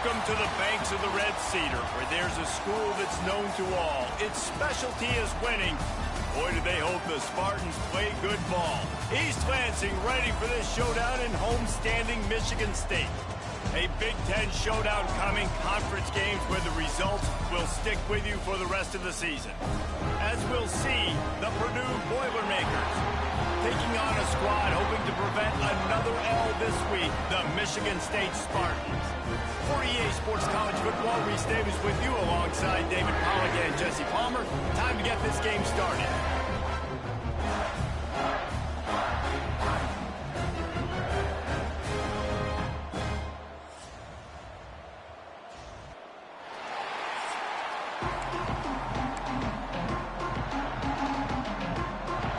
Welcome to the banks of the Red Cedar, where there's a school that's known to all. Its specialty is winning. Boy, do they hope the Spartans play good ball. East Lansing ready for this showdown in homestanding Michigan State. A Big Ten showdown coming, conference games where the results will stick with you for the rest of the season. As we'll see, the Purdue Boilermakers taking on a squad hoping to prevent another L this week, the Michigan State Spartans. For EA Sports College Football, Reese Davis with you alongside David Pollack and Jesse Palmer. Time to get this game started.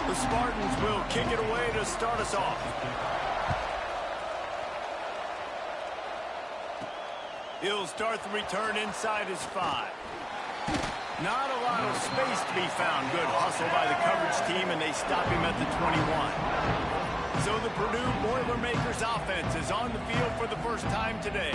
The Spartans will kick it away to start us off. He'll start the return inside his 5. Not a lot of space to be found. Good hustle by the coverage team, and they stop him at the 21. So the Purdue Boilermakers offense is on the field for the first time today.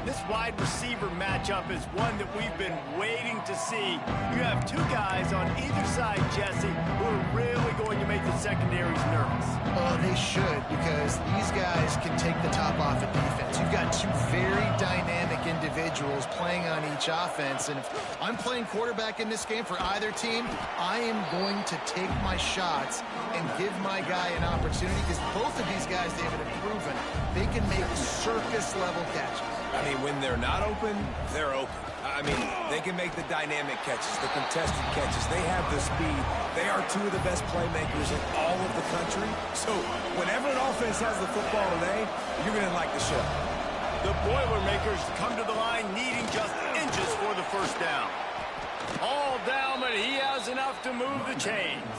This wide receiver matchup is one that we've been waiting to see. You have two guys on either side, Jesse, who are really going to make the secondaries nervous. Well, they should, because these guys can take the top off of defense. You've got two very dynamic individuals playing on each offense, and if I'm playing quarterback in this game for either team, I am going to take my shots and give my guy an opportunity, because both of these guys, David, have proven they can make circus-level catches. I mean, when they're not open, they're open. I mean, they can make the dynamic catches, the contested catches. They have the speed. They are two of the best playmakers in all of the country. So whenever an offense has the football today, you're going to like the show. The Boilermakers come to the line needing just inches for the first down. All down, but he has enough to move the chains.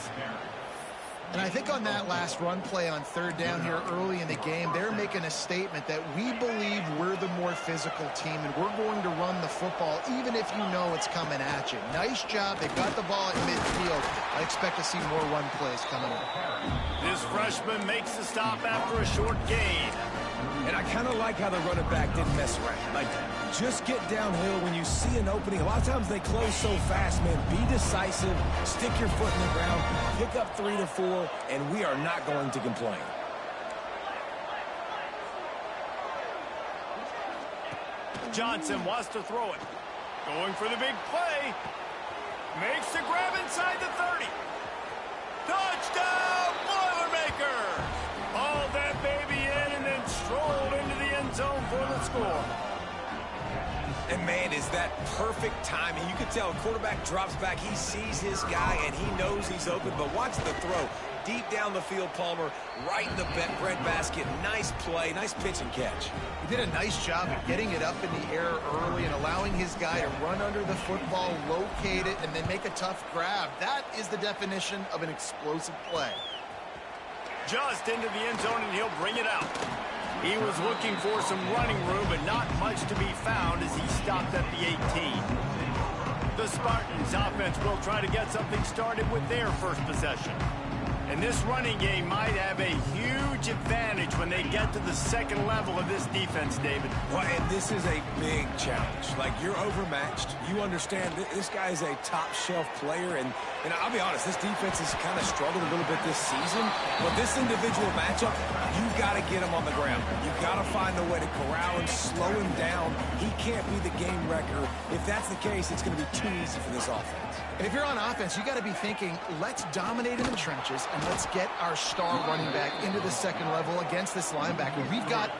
And I think on that last run play on third down here early in the game, they're making a statement that we believe we're the more physical team and we're going to run the football even if you know it's coming at you. Nice job. They got the ball at midfield. I expect to see more run plays coming up. This freshman makes the stop after a short gain. And I kind of like how the running back didn't mess around. Like, just get downhill when you see an opening. A lot of times they close so fast, man. Be decisive, stick your foot in the ground, pick up 3 to 4, and we are not going to complain. Johnson wants to throw it. Going for the big play. Makes the grab inside the 30. Touchdown, Boilermakers! Hauled that baby in and then strolled into the end zone for the score. And, man, is that perfect timing. You can tell a quarterback drops back. He sees his guy, and he knows he's open. But watch the throw. Deep down the field, Palmer, right in the breadbasket. Nice play, nice pitch and catch. He did a nice job of getting it up in the air early and allowing his guy to run under the football, locate it, and then make a tough grab. That is the definition of an explosive play. Just into the end zone, and he'll bring it out. He was looking for some running room, but not much to be found as he stopped at the 18. The Spartans offense will try to get something started with their first possession. And this running game might have a huge advantage when they get to the second level of this defense, David. Well, and this is a big challenge. Like, you're overmatched. You understand this guy is a top-shelf player, and I'll be honest, this defense has kind of struggled a little bit this season. But this individual matchup, you've got to get him on the ground. You've got to find a way to corral him, slow him down. He can't be the game wrecker. If that's the case, it's going to be too easy for this offense. And if you're on offense, you got to be thinking, let's dominate in the trenches and let's get our star running back into the second level against this linebacker. We've got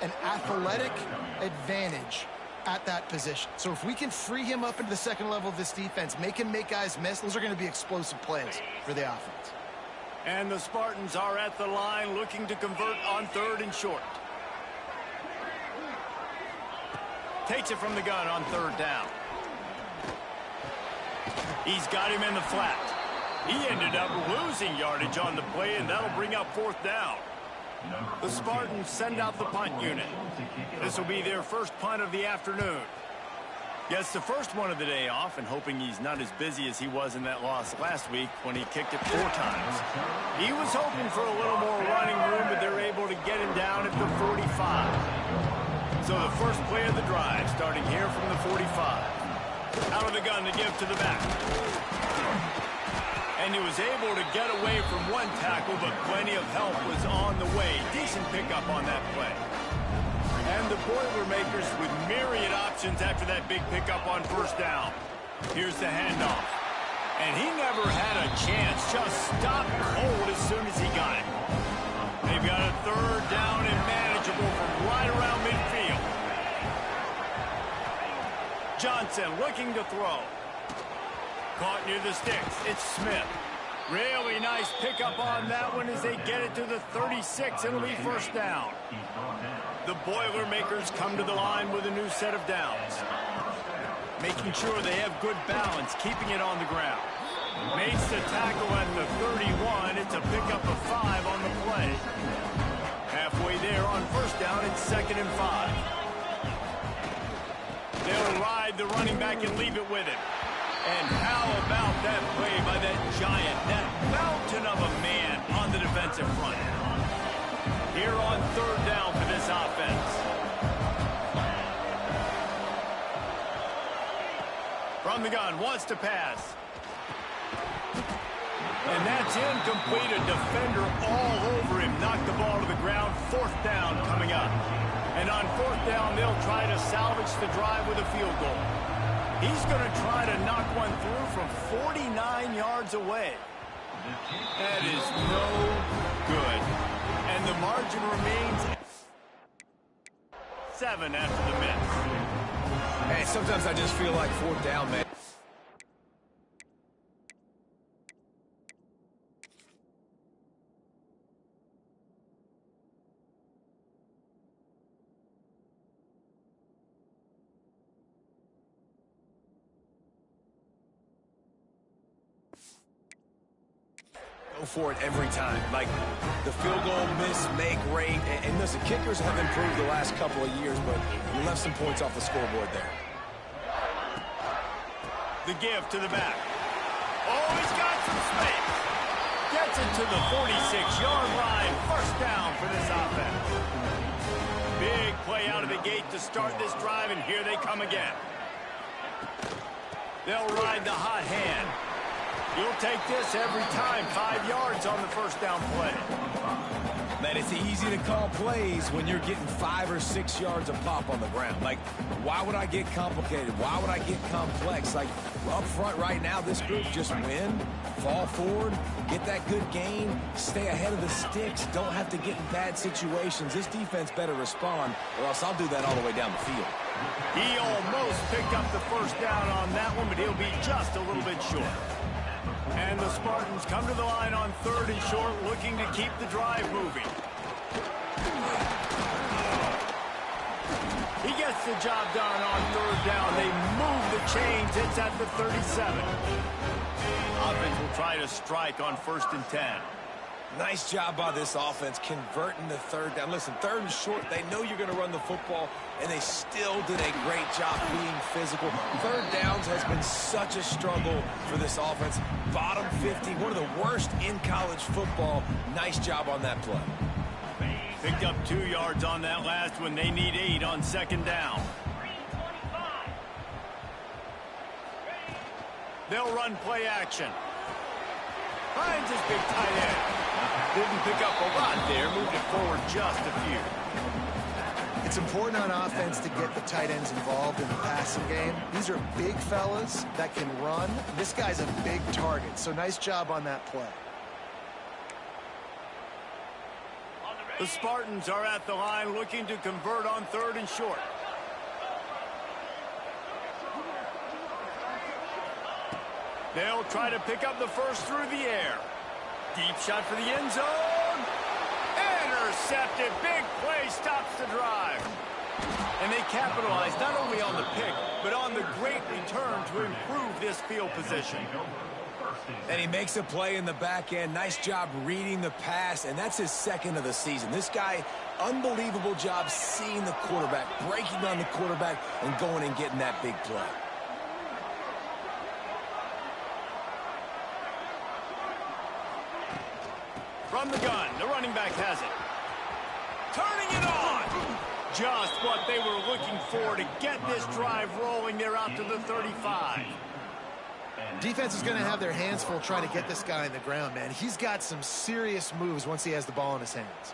an athletic advantage at that position. So if we can free him up into the second level of this defense, make him make guys miss, those are going to be explosive plays for the offense. And the Spartans are at the line looking to convert on third and short. Takes it from the gun on third down. He's got him in the flat. He ended up losing yardage on the play, and that'll bring up fourth down. The Spartans send out the punt unit. This will be their first punt of the afternoon. Gets the first one of the day off, and hoping he's not as busy as he was in that loss last week when he kicked it 4 times. He was hoping for a little more running room, but they're able to get him down at the 45. So the first play of the drive, starting here from the 45. Out of the gun to give to the back. And he was able to get away from one tackle, but plenty of help was on the way. Decent pickup on that play. And the Boilermakers with myriad options after that big pickup on first down. Here's the handoff. And he never had a chance. Just stopped cold as soon as he got it. They've got a third down and manageable from right around midfield. Johnson looking to throw. Caught near the sticks. It's Smith. Really nice pickup on that one as they get it to the 36. It'll be first down. The Boilermakers come to the line with a new set of downs. Making sure they have good balance, keeping it on the ground. Makes the tackle at the 31. It's a pickup of 5 on the play. Halfway there on first down, it's 2nd and 5. They'll ride the running back and leave it with him. And how about that play by that giant, that mountain of a man on the defensive front? Here on third down for this offense. From the gun, wants to pass. And that's incomplete. A defender all over him. Knocked the ball to the ground. Fourth down coming up. And on fourth down, they'll try to salvage the drive with a field goal. He's going to try to knock one through from 49 yards away. That is no good. And the margin remains 7 after the miss. Hey, sometimes I just feel like fourth down, man. For it every time. Like the field goal miss, make rate. And listen, kickers have improved the last couple of years, but you left some points off the scoreboard there. The give to the back. Oh, he's got some space. Gets it to the 46-yard line. First down for this offense. Big play out of the gate to start this drive, and here they come again. They'll ride the hot hand. You'll take this every time. 5 yards on the first down play. Man, it's easy to call plays when you're getting 5 or 6 yards of pop on the ground. Like, why would I get complicated? Why would I get complex? Like, up front right now, this group just win, fall forward, get that good gain, stay ahead of the sticks, don't have to get in bad situations. This defense better respond, or else I'll do that all the way down the field. He almost picked up the first down on that one, but he'll be just a little bit short. And the Spartans come to the line on third and short, looking to keep the drive moving. He gets the job done on third down. They move the chains. It's at the 37. Offense will try to strike on 1st and 10. Nice job by this offense converting the third down. Listen, third and short, they know you're going to run the football, and they still did a great job being physical. Third downs has been such a struggle for this offense. Bottom 50, one of the worst in college football. Nice job on that play. Picked up 2 yards on that last one. They need 8 on 2nd down. They'll run play action. Finds his big tight end. Didn't pick up a lot there, moved it forward just a few. It's important on offense to get the tight ends involved in the passing game. These are big fellas that can run. This guy's a big target, so nice job on that play. The Spartans are at the line looking to convert on third and short. They'll try to pick up the first through the air. Deep shot for the end zone. Intercepted. Big play stops the drive. And they capitalize not only on the pick, but on the great return to improve this field position. And he makes a play in the back end. Nice job reading the pass, and that's his 2nd of the season. This guy, unbelievable job seeing the quarterback, breaking on the quarterback, and going and getting that big play. From the gun, the running back has it. Turning it on. Just what they were looking for to get this drive rolling. They're out to the 35. Defense is going to have their hands full trying to get this guy in the ground, man. He's got some serious moves once he has the ball in his hands.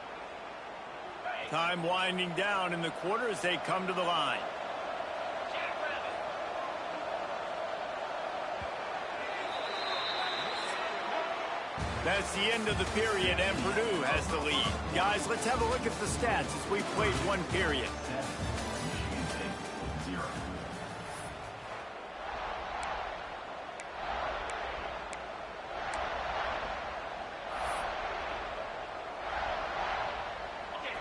Time winding down in the quarter as they come to the line. That's the end of the period, and Purdue has the lead. Guys, let's have a look at the stats as we played one period.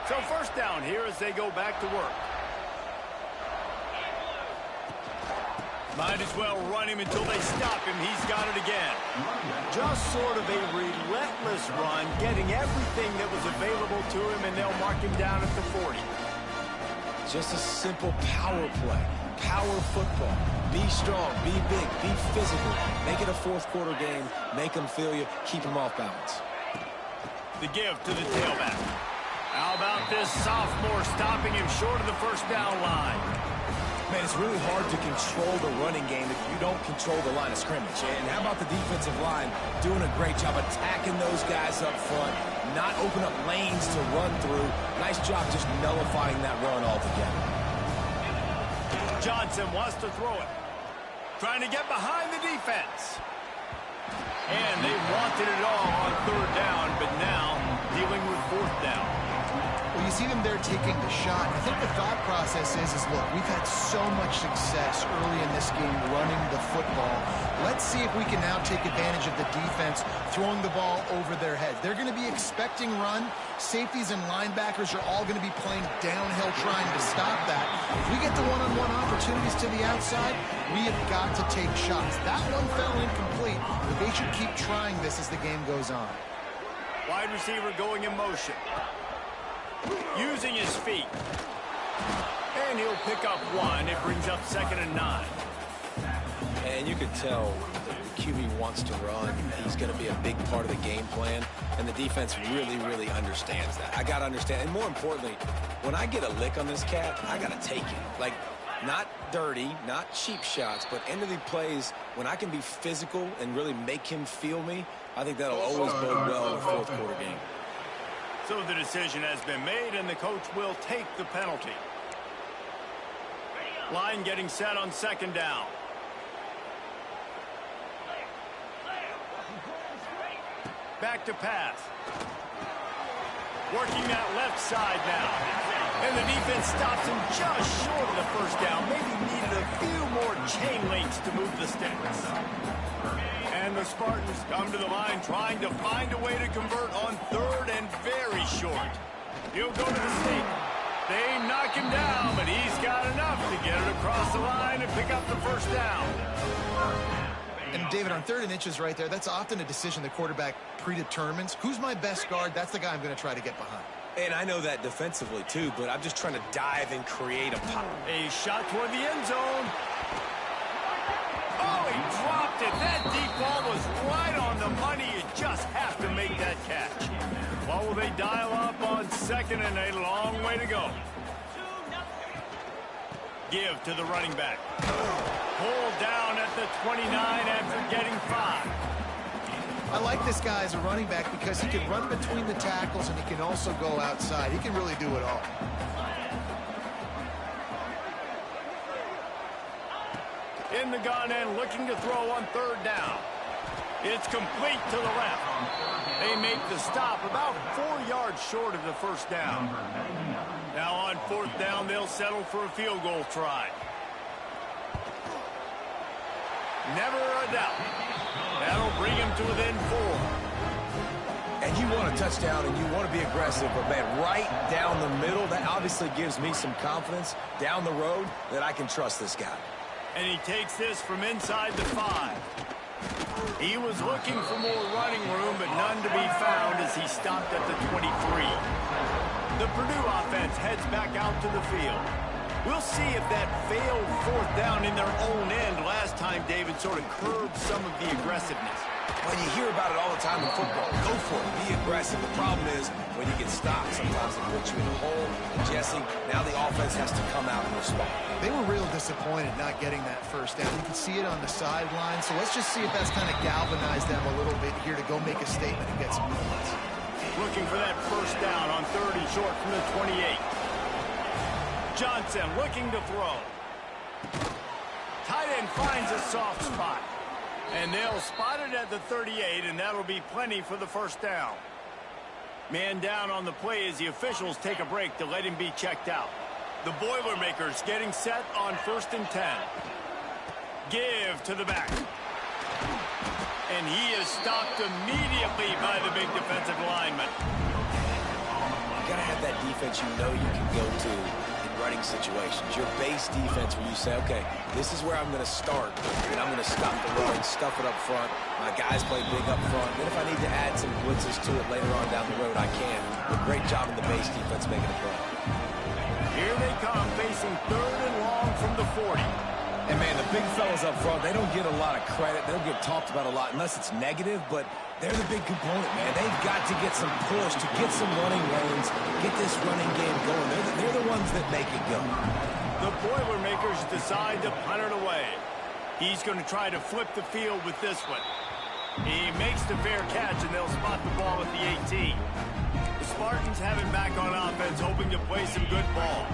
So first down here as they go back to work. Might as well run him until they stop him. He's got it again. Just sort of a relentless run, getting everything that was available to him, and they'll mark him down at the 40. Just a simple power play. Power football. Be strong, be big, be physical. Make it a fourth quarter game. Make them feel you. Keep them off balance. The give to the tailback. How about this sophomore stopping him short of the first down line? Man, it's really hard to control the running game if you don't control the line of scrimmage. And how about the defensive line doing a great job attacking those guys up front, not open up lanes to run through. Nice job just nullifying that run altogether. Johnson wants to throw it. Trying to get behind the defense. And they wanted it all on third down, but now dealing with fourth down. Well, you see them there taking the shot. I think the thought process is look, we've had so much success early in this game running the football. Let's see if we can now take advantage of the defense throwing the ball over their heads. They're going to be expecting run. Safeties and linebackers are all going to be playing downhill trying to stop that. If we get the one-on-one opportunities to the outside, we have got to take shots. That one fell incomplete, but they should keep trying this as the game goes on. Wide receiver going in motion. Using his feet. And he'll pick up one. It brings up 2nd and 9. And you can tell the QB wants to run. He's going to be a big part of the game plan. And the defense really, really understands that. I got to understand. And more importantly, when I get a lick on this cat, I got to take it. Like, not dirty, not cheap shots, but end of the plays, when I can be physical and really make him feel me, I think that'll always bode well in a fourth quarter game. So the decision has been made, and the coach will take the penalty. Line getting set on 2nd down. Back to pass. Working that left side now. And the defense stops him just short of the first down. Maybe needed a few more chain links to move the sticks. And the Spartans come to the line trying to find a way to convert on 3rd and very short. He'll go to the stake. They knock him down, but he's got enough to get it across the line and pick up the first down. And David, on 3rd and inches right there, that's often a decision the quarterback predetermines. Who's my best guard? That's the guy I'm going to try to get behind. And I know that defensively, too, but I'm just trying to dive and create a pop. A shot toward the end zone. Oh, he dropped it. That deep ball was right on the money. You just have to make that catch. Well, will they dial up on 2nd and a long way to go? Give to the running back. Pulled down at the 29 after getting 5. I like this guy as a running back because he can run between the tackles and he can also go outside. He can really do it all. In the gun and looking to throw on 3rd down. It's complete to the left. They make the stop about 4 yards short of the first down. Now on 4th down, they'll settle for a field goal try. Never a doubt. That'll bring him to within 4. And you want a touchdown and you want to be aggressive, but man, right down the middle, that obviously gives me some confidence down the road that I can trust this guy. And he takes this from inside the 5. He was looking for more running room, but none to be found as he stopped at the 23. The Purdue offense heads back out to the field. We'll see if that failed 4th down in their own end last time, David, sort of curbed some of the aggressiveness. Well, you hear about it all the time in football. Go for it. Be aggressive. The problem is when you get stopped, sometimes it puts you in a hole. And Jesse, now the offense has to come out and respond. They were real disappointed not getting that first down. You can see it on the sideline. So let's just see if that's kind of galvanized them a little bit here to go make a statement and get some points. Looking for that first down on 3rd and short from the 28. Johnson looking to throw. Tight end finds a soft spot. And they'll spot it at the 38, and that'll be plenty for the first down. Man down on the play as the officials take a break to let him be checked out. The Boilermakers getting set on 1st and 10. Give to the back. And he is stopped immediately by the big defensive lineman. You got to have that defense you know you can go to in running situations. Your base defense where you say, okay, this is where I'm going to start, and I'm going to stop the run, stuff it up front. My guys play big up front. Then if I need to add some blitzes to it later on down the road, I can. A great job in the base defense making a play. Here they come, facing 3rd and long from the 40. And, man, the big fellas up front, they don't get a lot of credit. They don't get talked about a lot unless it's negative, but they're the big component, man. They've got to get some push, to get some running lanes, get this running game going. They're the ones that make it go. The Boilermakers decide to punt it away. He's going to try to flip the field with this one. He makes the fair catch, and they'll spot the ball at the 18. The Spartans have him back on offense, hoping to play some good ball.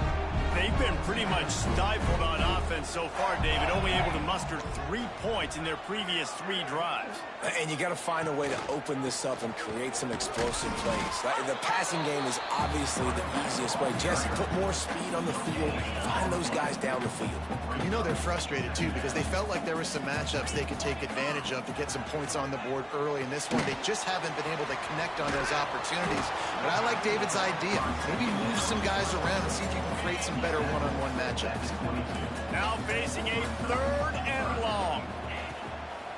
They've been pretty much stifled on offense so far, David, only able to muster 3 points in their previous 3 drives. And you got to find a way to open this up and create some explosive plays. The passing game is obviously the easiest way. Jesse, put more speed on the field. Find those guys down the field. You know they're frustrated, too, because they felt like there were some matchups they could take advantage of to get some points on the board early. In this one, they just haven't been able to connect on those opportunities. But I like David's idea. Maybe move some guys around and see if you can create some better one-on-one matchups. Now facing a 3rd and long.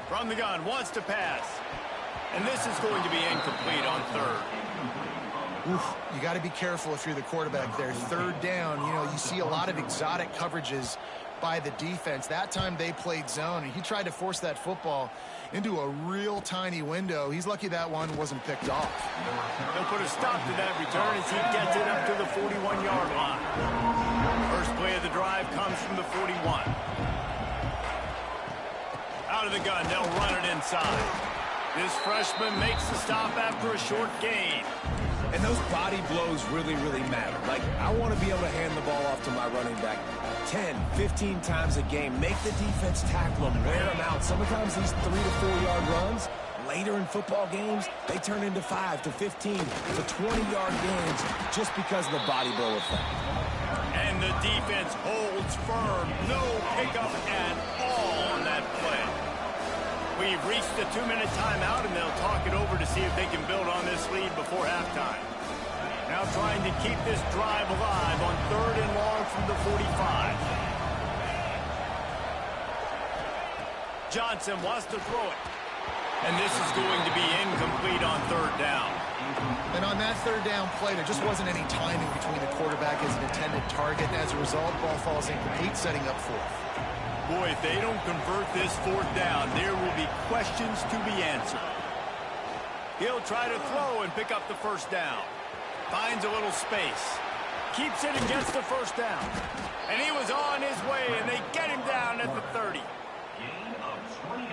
From the gun, wants to pass. And this is going to be incomplete on 3rd. Oof, you got to be careful if you're the quarterback there. 3rd down, you know, you see a lot of exotic coverages by the defense. That time they played zone, and he tried to force that football into a real tiny window. He's lucky that one wasn't picked off. They'll put a stop to that return as he gets it up to the 41-yard line. First play of the drive comes from the 41. Out of the gun, they'll run it inside. This freshman makes the stop after a short gain. And those body blows really, really matter. Like, I want to be able to hand the ball off to my running back 10, 15 times a game. Make the defense tackle them, wear them out. Sometimes these 3 to 4 yard runs, later in football games, they turn into 5 to 15 to 20-yard gains just because of the body blow effect. And the defense holds firm. No pickup at all on that play. We've reached the 2-minute timeout, and they'll talk it over to see if they can build on this lead before halftime. Now trying to keep this drive alive on 3rd and long from the 45. Johnson wants to throw it. And this is going to be incomplete on 3rd down. And on that 3rd down play, there just wasn't any timing between the quarterback and his intended target. And as a result, ball falls incomplete, setting up 4th. Boy, if they don't convert this 4th down, there will be questions to be answered. He'll try to throw and pick up the first down. Finds a little space. Keeps it and gets the first down. And he was on his way, and they get him down at the 30.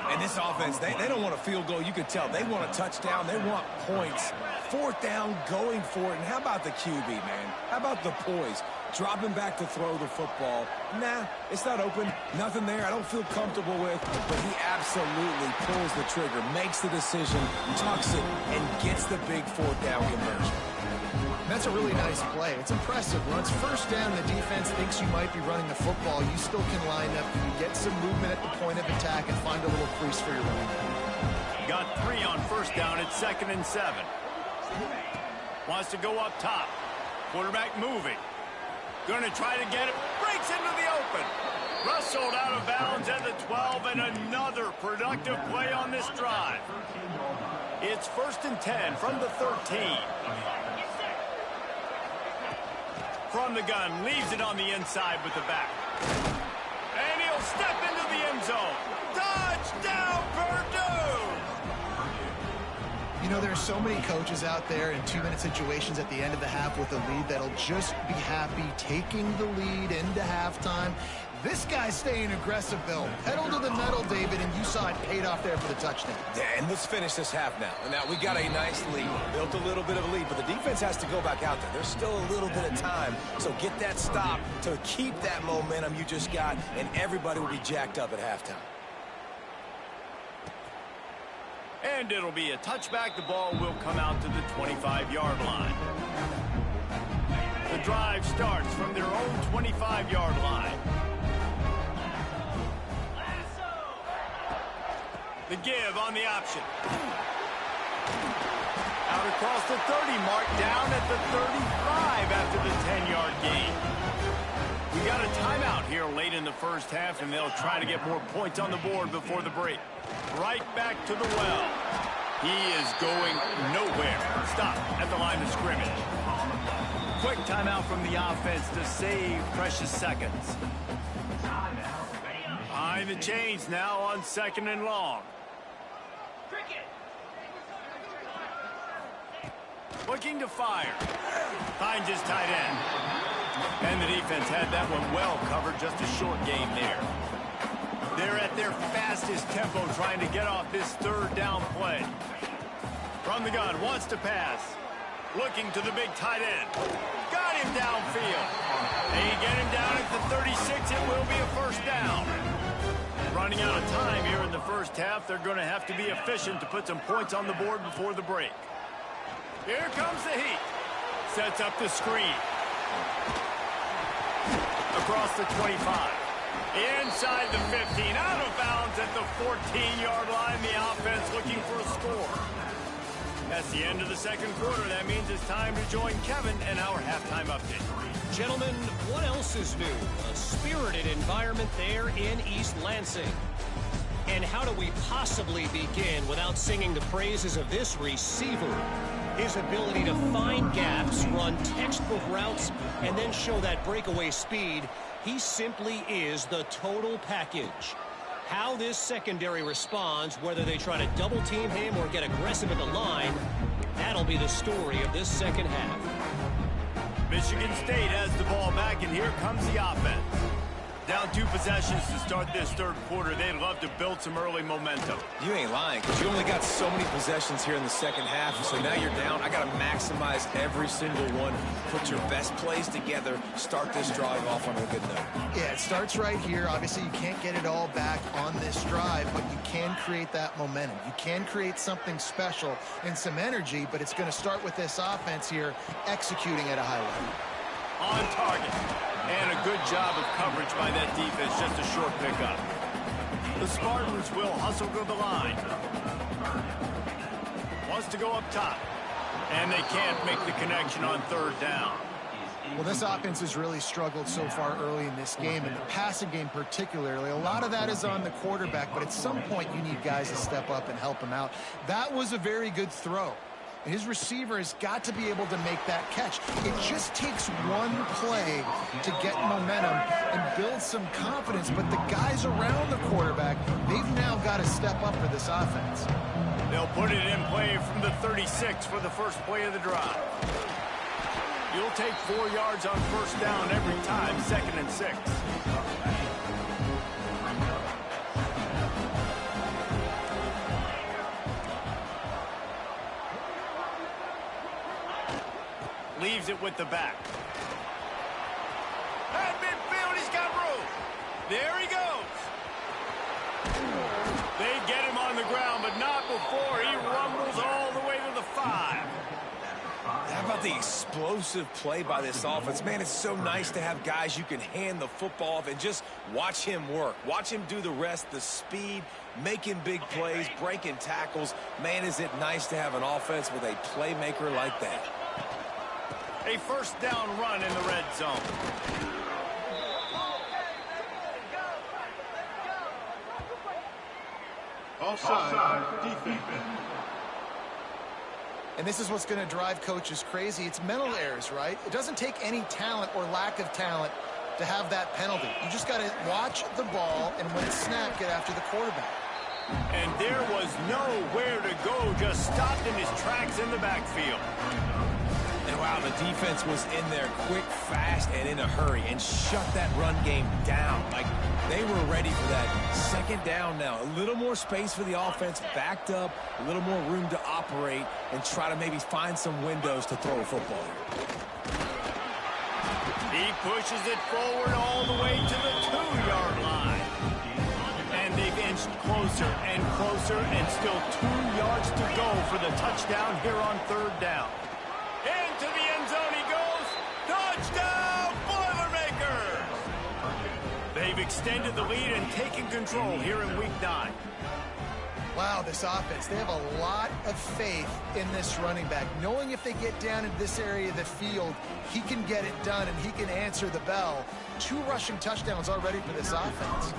And this offense, they don't want a field goal. You can tell. They want a touchdown. They want points. 4th down, going for it. And how about the QB, man? How about the poise? Dropping back to throw the football. Nah, it's not open. Nothing there I don't feel comfortable with. But he absolutely pulls the trigger, makes the decision, tucks it, and gets the big 4th down conversion. That's a really nice play. It's impressive. When it's 1st down, the defense thinks you might be running the football. You still can line up. You can get some movement at the point of attack and find a little crease for your running back. Got 3 on 1st down at 2nd and 7. Wants to go up top. Quarterback moving. Going to try to get it. Breaks into the open. Rustled out of bounds at the 12, and another productive play on this drive. It's 1st and 10 from the 13. From the gun, leaves it on the inside with the back. And he'll step into the end zone. Touchdown, Purdue! know, there are so many coaches out there in 2-minute situations at the end of the half with a lead that'll just be happy taking the lead into halftime. This guy's staying aggressive, Bill. Pedal to the metal, David, and you saw it paid off there for the touchdown. Yeah, and let's finish this half now. Now, we got a nice lead. Built a little bit of a lead, but the defense has to go back out there. There's still a little bit of time. So get that stop to keep that momentum you just got, and everybody will be jacked up at halftime. And it'll be a touchback. The ball will come out to the 25-yard line. The drive starts from their own 25-yard line. The give on the option. Out across the 30, mark down at the 35 after the 10-yard gain. We got a timeout here late in the first half, and they'll try to get more points on the board before the break. Right back to the well. He is going nowhere. Stop at the line of scrimmage. Quick timeout from the offense to save precious seconds. Behind the chains now on 2nd and long. Looking to fire. Finds his tight end. And the defense had that one well covered. Just a short gain there. They're at their fastest tempo trying to get off this 3rd down play. From the gun, wants to pass. Looking to the big tight end. Got him downfield. They get him down at the 36. It will be a 1st down. Running out of time here in the first half. They're going to have to be efficient to put some points on the board before the break. Here comes the heat. Sets up the screen. Across the 25. Inside the 15. Out of bounds at the 14-yard line. The offense looking for a score. That's the end of the 2nd quarter. That means it's time to join Kevin and our halftime update. Gentlemen, what else is new? A spirited environment there in East Lansing. And how do we possibly begin without singing the praises of this receiver? His ability to find gaps, run textbook routes, and then show that breakaway speed. He simply is the total package. How this secondary responds, whether they try to double team him or get aggressive at the line, that'll be the story of this second half. Michigan State has the ball back, and here comes the offense. Down 2 possessions to start this 3rd quarter. They'd love to build some early momentum. You ain't lying, because you only got so many possessions here in the second half, so now you're down. I got to maximize every single one. Put your best plays together. Start this drive off on a good note. Yeah, it starts right here. Obviously, you can't get it all back on this drive, but you can create that momentum. You can create something special and some energy, but it's going to start with this offense here executing at a high level. On target. And a good job of coverage by that defense. Just a short pickup. The Spartans will hustle to the line. Wants to go up top. And they can't make the connection on 3rd down. Well, this offense has really struggled so far early in this game, and the passing game particularly. A lot of that is on the quarterback, but at some point you need guys to step up and help him out. That was a very good throw. And his receiver has got to be able to make that catch. It just takes one play to get momentum and build some confidence. But the guys around the quarterback, they've now got to step up for this offense. They'll put it in play from the 36 for the first play of the drive. You'll take 4 yards on 1st down every time, 2nd and 6. Leaves it with the back. At midfield, he's got room. There he goes. They get him on the ground, but not before he rumbles all the way to the 5. How about the explosive play by this offense? Man, it's so nice to have guys you can hand the football off and just watch him work. Watch him do the rest, the speed, making big plays, breaking tackles. Man, is it nice to have an offense with a playmaker like that. A 1st down run in the red zone. Offside defense. And this is what's going to drive coaches crazy. It's mental errors, right? It doesn't take any talent or lack of talent to have that penalty. You just got to watch the ball, and when it's snapped, get after the quarterback. And there was nowhere to go through, just stopped in his tracks in the backfield. And wow, the defense was in there quick, fast, and in a hurry and shut that run game down. Like, they were ready for that second down now. A little more space for the offense, backed up, a little more room to operate and try to maybe find some windows to throw a football. He pushes it forward all the way to the 2-yard line. And they've inched closer and closer, and still 2 yards to go for the touchdown here on 3rd down. Into the end zone he goes. Touchdown, Boilermakers! They've extended the lead and taken control here in Week 9. Wow, this offense, they have a lot of faith in this running back, knowing if they get down in this area of the field, he can get it done and he can answer the bell. 2 rushing touchdowns already for this offense.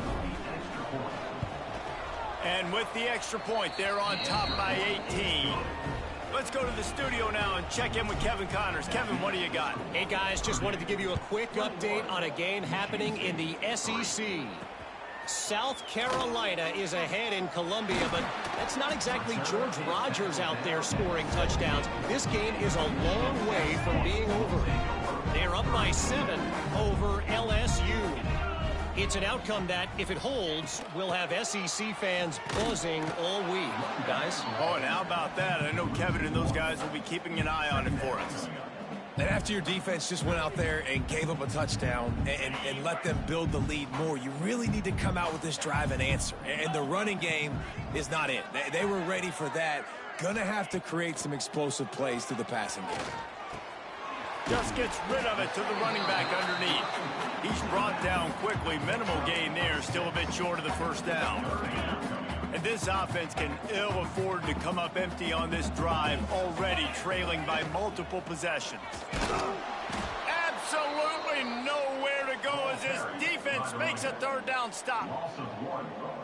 And with the extra point, they're on top by 18. Let's go to the studio now and check in with Kevin Connors. Kevin, what do you got? Hey, guys, just wanted to give you a quick update on a game happening in the SEC. South Carolina is ahead in Columbia, but that's not exactly George Rogers out there scoring touchdowns. This game is a long way from being over. They're up by 7 over LSU. It's an outcome that, if it holds, will have SEC fans buzzing all week. Guys? Oh, and how about that? I know Kevin and those guys will be keeping an eye on it for us. And after your defense just went out there and gave up a touchdown and let them build the lead more, you really need to come out with this drive and answer. And the running game is not it. They were ready for that. Gonna have to create some explosive plays through the passing game. Just gets rid of it to the running back underneath. He's brought down quickly. Minimal gain there, still a bit short of the 1st down. And this offense can ill afford to come up empty on this drive, already trailing by multiple possessions. Absolutely nowhere to go as this defense makes a 3rd down stop.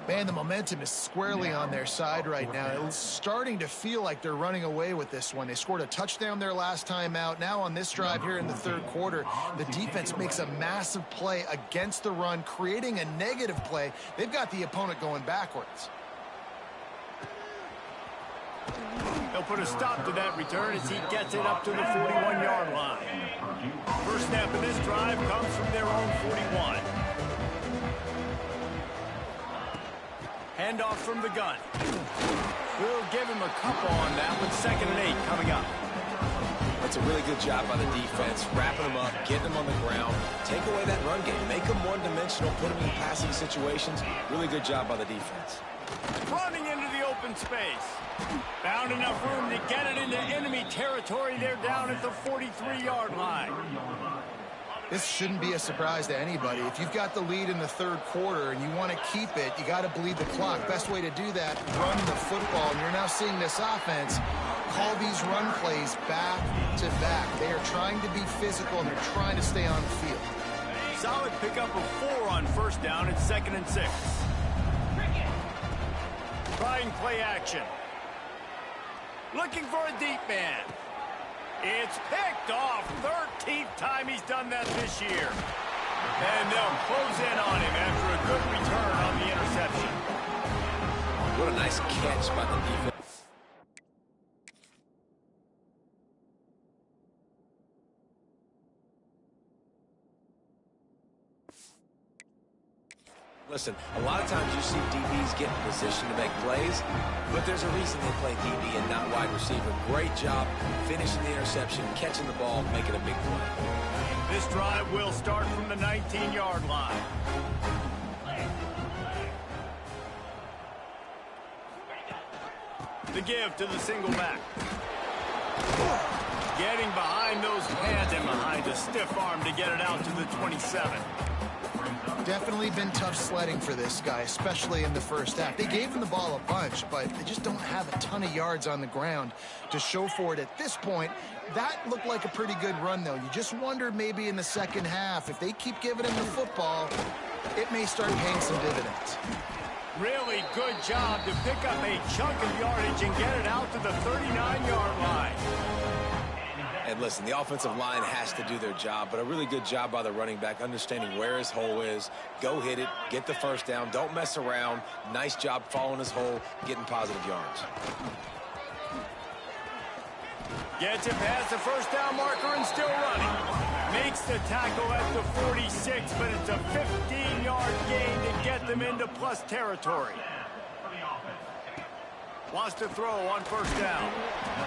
Man, the momentum is squarely on their side right now. It's starting to feel like they're running away with this one. They scored a touchdown their last time out. Now on this drive here in the 3rd quarter, the defense makes a massive play against the run, creating a negative play. They've got the opponent going backwards. They'll put a stop to that return as he gets it up to the 41-yard line. First snap of this drive comes from their own 41. Handoff from the gun. We'll give him a couple on that with 2nd and 8 coming up. That's a really good job by the defense, wrapping them up, getting them on the ground, take away that run game, make them one-dimensional, put them in passing situations. Really good job by the defense. Running into the open space. Found enough room to get it into enemy territory. They're down at the 43-yard line. This shouldn't be a surprise to anybody. If you've got the lead in the 3rd quarter and you want to keep it, you got to bleed the clock. Best way to do that, run the football. And you're now seeing this offense call these run plays back to back. They are trying to be physical and they're trying to stay on the field. Solid pickup of 4 on 1st down. It's 2nd and 6. Trying play action. Looking for a deep man. It's picked off. 13th time he's done that this year. And they'll close in on him after a good return on the interception. What a nice catch by the defense. Listen, a lot of times you see DBs get in position to make plays, but there's a reason they play DB and not wide receiver. Great job finishing the interception, catching the ball, making a big play. This drive will start from the 19-yard line. The give to the single back. Getting behind those pads and behind a stiff arm to get it out to the 27. Definitely been tough sledding for this guy, especially in the 1st half. They gave him the ball a bunch, but they just don't have a ton of yards on the ground to show for it at this point. That looked like a pretty good run, though. You just wondered maybe in the 2nd half, if they keep giving him the football, it may start paying some dividends. Really good job to pick up a chunk of yardage and get it out to the 39-yard line. And listen, the offensive line has to do their job, but a really good job by the running back, understanding where his hole is. Go hit it, get the 1st down, don't mess around. Nice job following his hole, getting positive yards. Gets it past the first down marker and still running. Makes the tackle at the 46, but it's a 15-yard gain to get them into plus territory. Wants to throw on first down.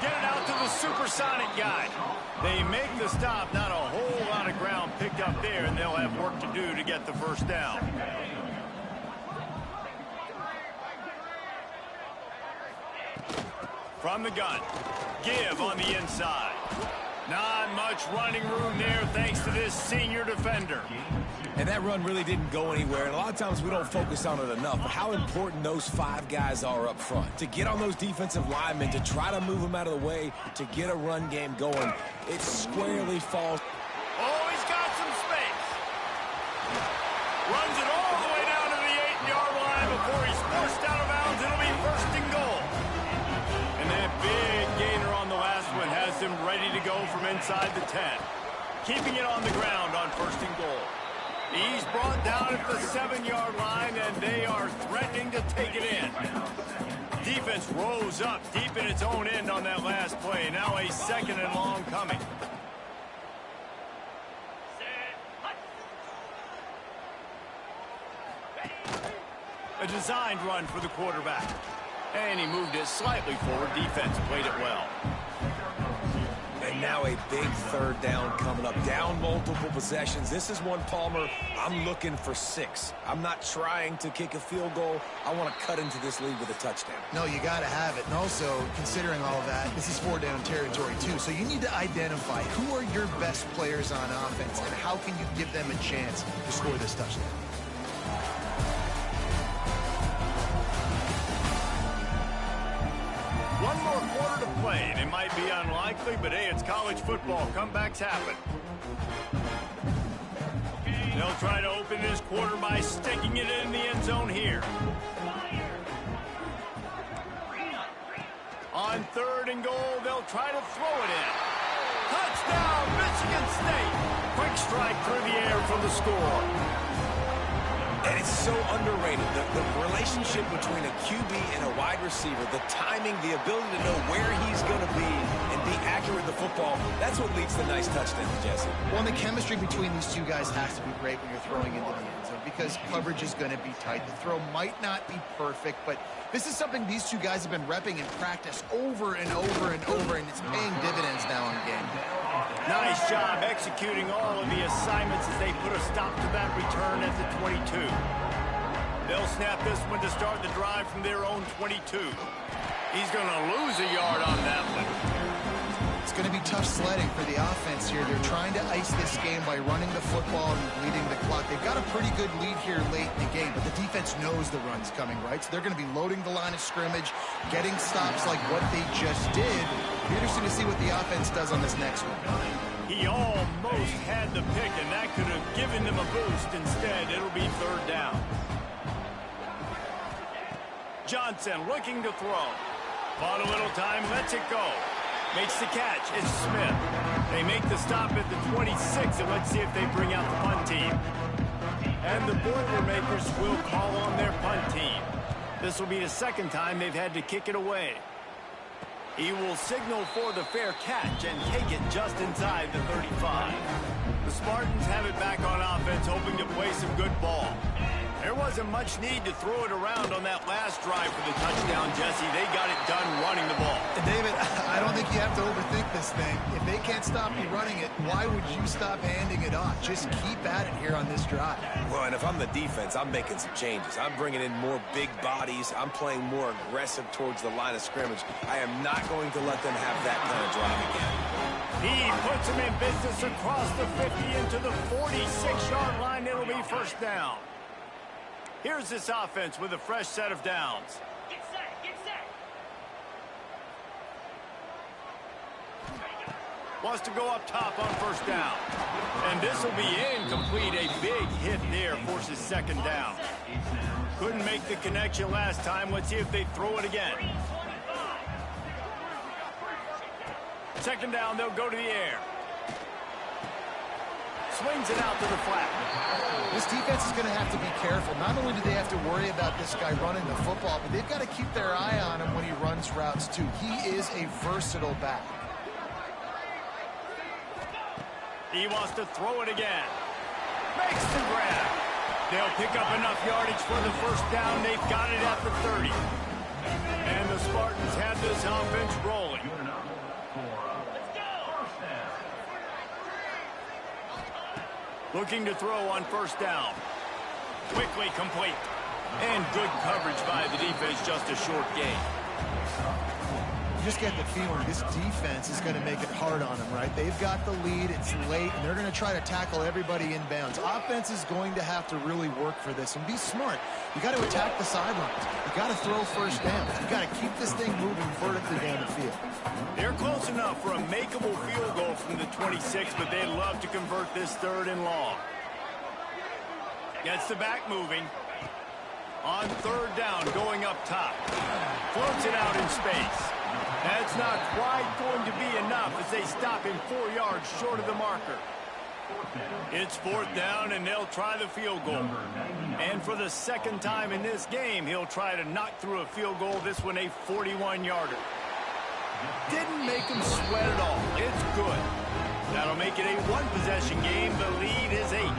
Get it out to the supersonic guy. They make the stop. Not a whole lot of ground picked up there, and they'll have work to do to get the first down. From the gun. Give on the inside. Not much running room there thanks to this senior defender. And that run really didn't go anywhere. And a lot of times we don't focus on it enough. But how important those 5 guys are up front. To get on those defensive linemen, to try to move them out of the way, to get a run game going, it squarely falls. Oh, he's got some space. Runs it all the way down to the 8-yard line before he's forced out of bounds. It'll be first and goal. And that big gainer on the last one has him ready to go from inside the 10. Keeping it on the ground on first and goal. He's brought down at the 7-yard line, and they are threatening to take it in. Defense rose up deep in its own end on that last play. Now a second and long coming. A designed run for the quarterback. And he moved it slightly forward. Defense played it well. And now a big third down coming up. Down multiple possessions. This is one, Palmer, I'm looking for 6. I'm not trying to kick a field goal. I want to cut into this lead with a touchdown. No, you got to have it. And also, considering all of that, this is 4-down territory, too. So you need to identify who are your best players on offense and how can you give them a chance to score this touchdown. One more quarter to play, and it might be unlikely, but hey, it's college football. Comebacks happen. They'll try to open this quarter by sticking it in the end zone here. On third and goal, they'll try to throw it in. Touchdown, Michigan State. Quick strike through the air for the score. And it's so underrated. The relationship between a QB and a wide receiver, the timing, the ability to know where he's going to be and be accurate with the football, that's what leads to nice touchdowns, Jesse. Well, and the chemistry between these two guys has to be great when you're throwing into the end zone because coverage is going to be tight. The throw might not be perfect, but this is something these two guys have been repping in practice over and over and over, and it's paying dividends now in the game. Nice job executing all of the assignments as they put a stop to that return at the 22. They'll snap this one to start the drive from their own 22. He's going to lose a yard on that one. It's going to be tough sledding for the offense here. They're trying to ice this game by running the football and bleeding the clock. They've got a pretty good lead here late in the game, but the defense knows the run's coming, right? So they're going to be loading the line of scrimmage, getting stops like what they just did. Be interesting to see what the offense does on this next one. He almost had the pick, and that could have given them a boost. Instead, it'll be third down. Johnson looking to throw. Bought a little time, lets it go. Makes the catch. It's Smith. They make the stop at the 26, and let's see if they bring out the punt team. And the Boilermakers will call on their punt team. This will be the second time they've had to kick it away. He will signal for the fair catch and take it just inside the 35. The Spartans have it back on offense, hoping to play some good ball. There wasn't much need to throw it around on that last drive for the touchdown, Jesse. They got it done running the ball. David, I don't think you have to overthink this thing. If they can't stop you running it, why would you stop handing it off? Just keep at it here on this drive. Well, and if I'm the defense, I'm making some changes. I'm bringing in more big bodies. I'm playing more aggressive towards the line of scrimmage. I am not going to let them have that kind of drive again. He puts him in business across the 50 into the 46-yard line. It'll be first down. Here's this offense with a fresh set of downs. Get set, get set. Wants to go up top on first down. And this will be incomplete. A big hit there forces second down. Couldn't make the connection last time. Let's see if they throw it again. Second down, they'll go to the air. swings it out to the flat. This defense is going to have to be careful. Not only do they have to worry about this guy running the football, but they've got to keep their eye on him when he runs routes too. He is a versatile back. He wants to throw it again. Makes the grab. They'll pick up enough yardage for the first down. They've got it at the 30. And the Spartans have this offense rolling. Looking to throw on first down. Quickly complete. And good coverage by the defense, just a short gain. You just get the feeling this defense is going to make it hard on them, right? They've got the lead, it's late, and they're going to try to tackle everybody inbounds. Offense is going to have to really work for this and be smart. You got to attack the sidelines. You got to throw first downs. You got to keep this thing moving vertically down the field. They're close enough for a makeable field goal from the 26, but they'd love to convert this 3rd and long. Gets the back moving. On 3rd down, going up top. Floats it out in space. That's not quite going to be enough as they stop him 4 yards short of the marker. It's 4th down, and they'll try the field goal. And for the 2nd time in this game, he'll try to knock through a field goal, this one a 41-yarder. Didn't make him sweat at all. It's good. That'll make it a 1-possession game. The lead is 8.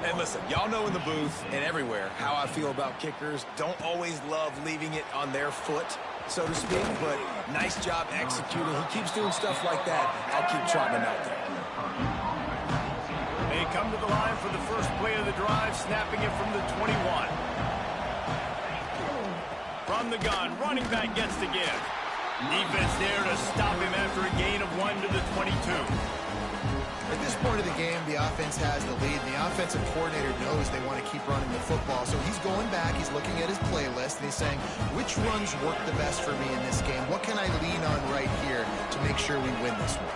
And listen, y'all know in the booth and everywhere how I feel about kickers. Don't always love leaving it on their foot, so to speak, but nice job executing. He keeps doing stuff like that. I'll keep trotting him out there. They come to the line for the first play of the drive, snapping it from the 21. From the gun, running back gets the give. Defense there to stop him after a gain of 1 to the 22. At this point of the game, the offense has the lead, and the offensive coordinator knows they want to keep running the football. So he's going back, he's looking at his playlist, and he's saying, which runs work the best for me in this game? What can I lean on right here to make sure we win this one?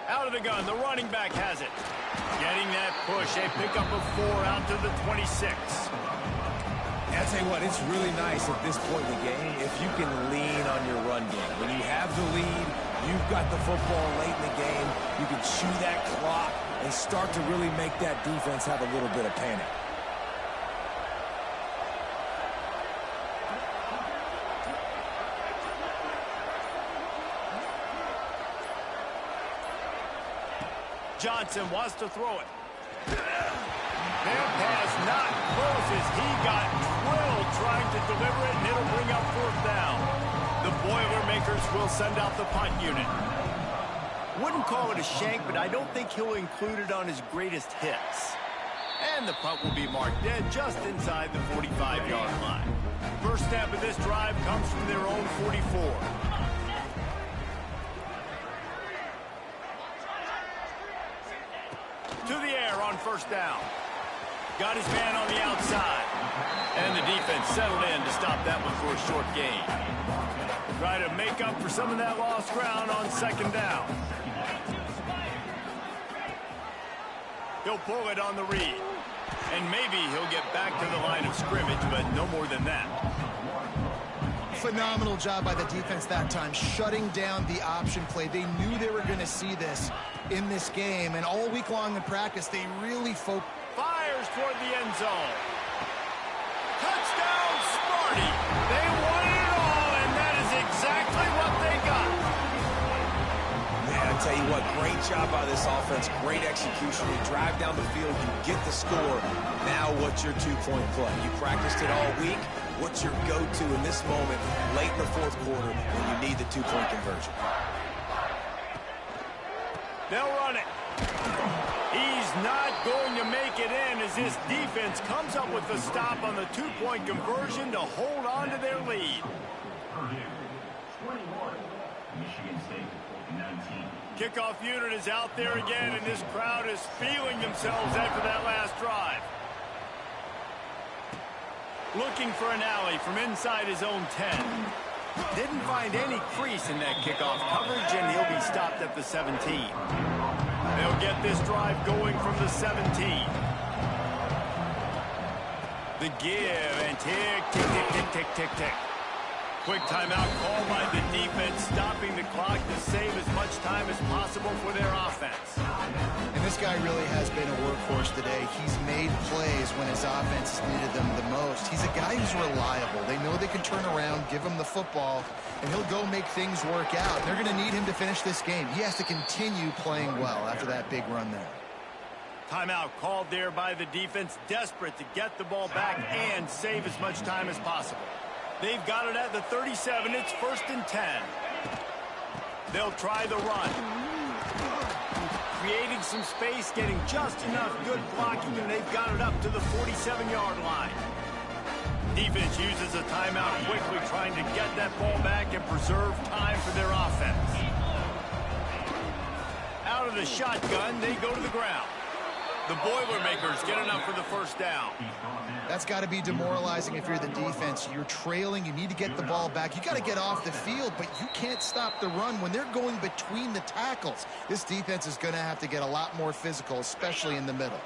Out of the gun, the running back has it. Getting that push, a pickup of 4 out to the 26. I'll tell you what, it's really nice at this point in the game if you can lean on your run game. When you have the lead, you've got the football late in the game, you can chew that clock and start to really make that defense have a little bit of panic. Johnson wants to throw it. That pass not close as he got drilled trying to deliver it, and it'll bring up 4th down. The Boilermakers will send out the punt unit. Wouldn't call it a shank, but I don't think he'll include it on his greatest hits. And the punt will be marked dead just inside the 45-yard line. First snap of this drive comes from their own 44. To the air on first down. Got his man on the outside. And the defense settled in to stop that one for a short gain. Try to make up for some of that lost ground on 2nd down. He'll pull it on the read. And maybe he'll get back to the line of scrimmage, but no more than that. Phenomenal job by the defense that time, shutting down the option play. They knew they were going to see this in this game, and all week long in practice, they really focused. Fires toward the end zone. Touchdown, Sparty. They won it all, and that is exactly what they got. Man, I tell you what, great job by this offense, great execution. You drive down the field, you get the score. Now what's your 2-point play? You practiced it all week. What's your go-to in this moment, late in the 4th quarter, when you need the 2-point conversion? They'll run it. He's not going to make it in as this defense comes up with the stop on the 2-point conversion to hold on to their lead. Kickoff unit is out there again, and this crowd is feeling themselves after that last drive. Looking for an alley from inside his own 10. Didn't find any crease in that kickoff coverage, and he'll be stopped at the 17. They'll get this drive going from the 17. The give and tick, tick, tick, tick, tick, tick, tick. Quick timeout called by the defense, stopping the clock to save as much time as possible for their offense. And this guy really has been a workhorse today. He's made plays when his offense has needed them the most. He's a guy who's reliable. They know they can turn around, give him the football, and he'll go make things work out. They're going to need him to finish this game. He has to continue playing well after that big run there. Timeout called there by the defense, desperate to get the ball back and save as much time as possible. They've got it at the 37. It's 1st and 10. They'll try the run. Creating some space, getting just enough good blocking, and they've got it up to the 47-yard line. Defense uses a timeout quickly, trying to get that ball back and preserve time for their offense. Out of the shotgun, they go to the ground. The Boilermakers get enough for the first down. That's got to be demoralizing if you're the defense. You're trailing. You need to get the ball back. You got to get off the field, but you can't stop the run when they're going between the tackles. This defense is going to have to get a lot more physical, especially in the middle.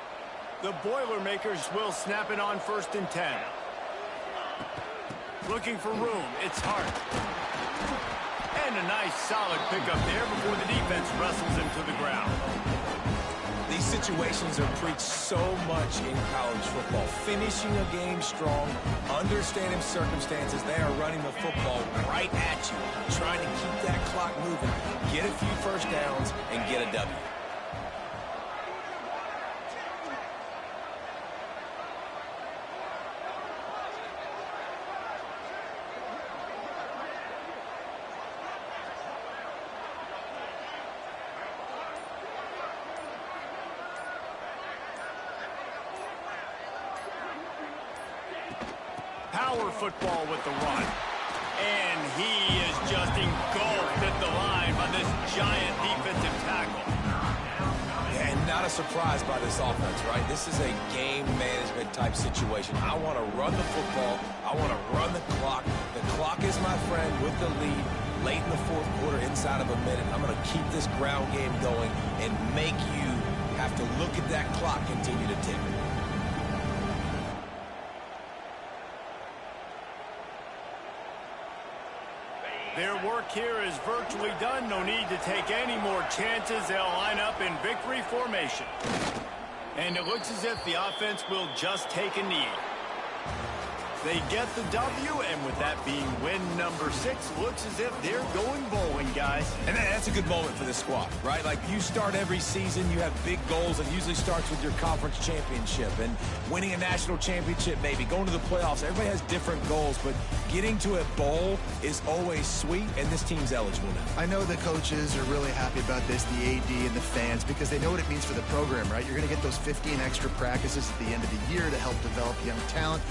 The Boilermakers will snap it on 1st and 10. Looking for room. It's Hart. And a nice solid pickup there before the defense wrestles him to the ground. These situations are preached so much in college football. Finishing a game strong, understanding circumstances. They are running the football right at you, trying to keep that clock moving, get a few first downs, and get a W. Power football with the run. And he is just engulfed at the line by this giant defensive tackle. Yeah, and not a surprise by this offense, right? This is a game management type situation. I want to run the football. I want to run the clock. The clock is my friend with the lead. Late in the 4th quarter, inside of a minute, I'm going to keep this ground game going and make you have to look at that clock continue to tick. Their work here is virtually done. No need to take any more chances. They'll line up in victory formation. And it looks as if the offense will just take a knee. They get the W, and with that being win number 6, looks as if they're going bowling, guys. And that's a good moment for this squad, right? Like, you start every season, you have big goals. It usually starts with your conference championship and winning a national championship, maybe going to the playoffs. Everybody has different goals, but getting to a bowl is always sweet, and this team's eligible now. I know the coaches are really happy about this, the AD and the fans, because they know what it means for the program, right? You're going to get those 15 extra practices at the end of the year to help develop young talent.